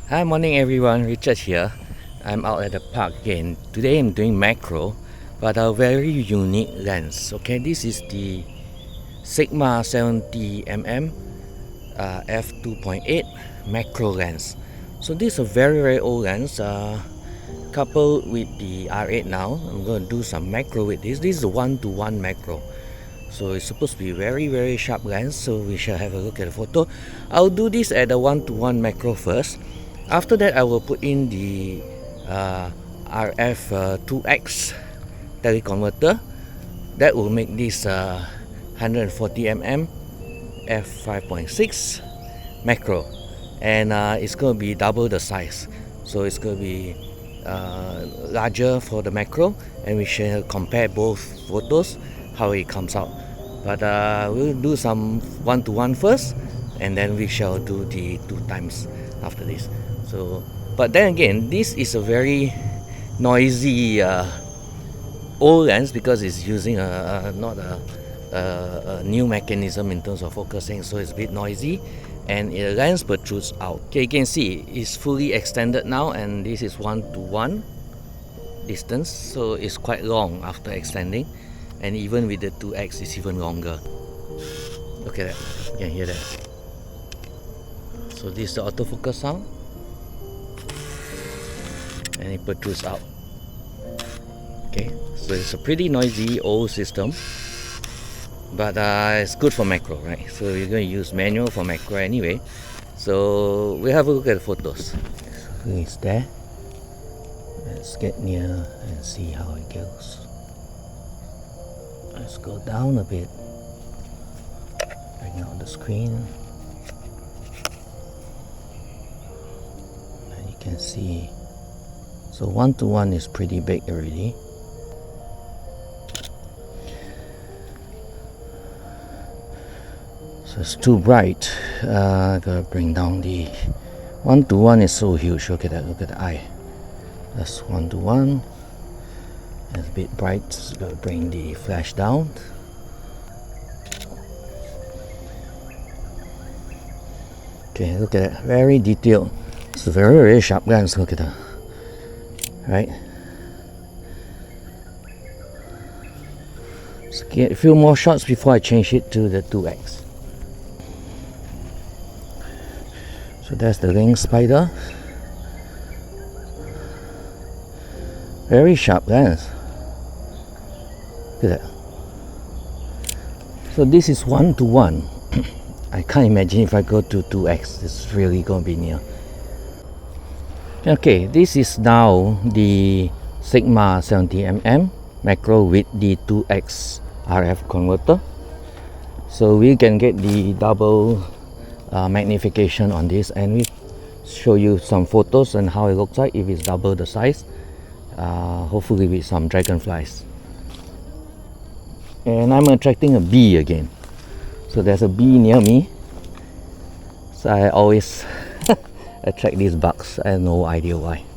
Hi, morning everyone, Richard here. I'm out at the park again. Today I'm doing macro, but a very unique lens. Okay, this is the Sigma 70mm f2.8 macro lens. So this is a very old lens, coupled with the R8 now. I'm going to do some macro with this. This is a 1:1 macro. So it's supposed to be very sharp lens, so we shall have a look at the photo. I'll do this at the 1:1 macro first. After that, I will put in the RF2x teleconverter. That will make this 140mm f5.6 macro, and it's going to be double the size. So it's going to be larger for the macro, and we shall compare both photos how it comes out. But we'll do some 1:1 first, and then we shall do the 2x after this. So, but then again, this is a very noisy old lens because it's using not a new mechanism in terms of focusing, so it's a bit noisy, and the lens protrudes out. Okay, you can see it's fully extended now, and this is 1:1 distance, so it's quite long after extending, and even with the 2x it's even longer. Look at that, you can hear that. So this is the autofocus sound, and it protrudes out. Okay, so it's a pretty noisy old system, but it's good for macro, right? So we're going to use manual for macro anyway. So we'll have a look at the photos. So it's there. Let's get near and see how it goes. Let's go down a bit, bring out the screen, and you can see. So 1:1 is pretty big already. So it's too bright. Gotta bring down the 1:1 is so huge. Look at that. Look at the eye. That's 1:1. It's a bit bright. So gotta bring the flash down. Okay, look at that. Very detailed. It's a very sharp lens. Look at that. Right. Let's get a few more shots before I change it to the 2x. So that's the ring spider. Very sharp lens. Look at that. So this is 1:1. I can't imagine if I go to 2x, it's really going to be near. Okay, this is now the Sigma 70mm macro with the 2x RF converter. So we can get the double magnification on this, and we show you some photos and how it looks like if it's double the size, hopefully with some dragonflies. And I'm attracting a bee again, so there's a bee near me, so I always attract these bugs. I have no idea why.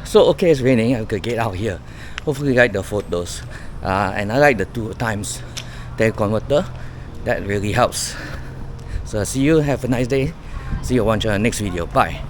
So okay, it's raining. I could get out here. Hopefully you like the photos, and I like the 2x teleconverter. That really helps. So see you, have a nice day. See you on the next video. Bye.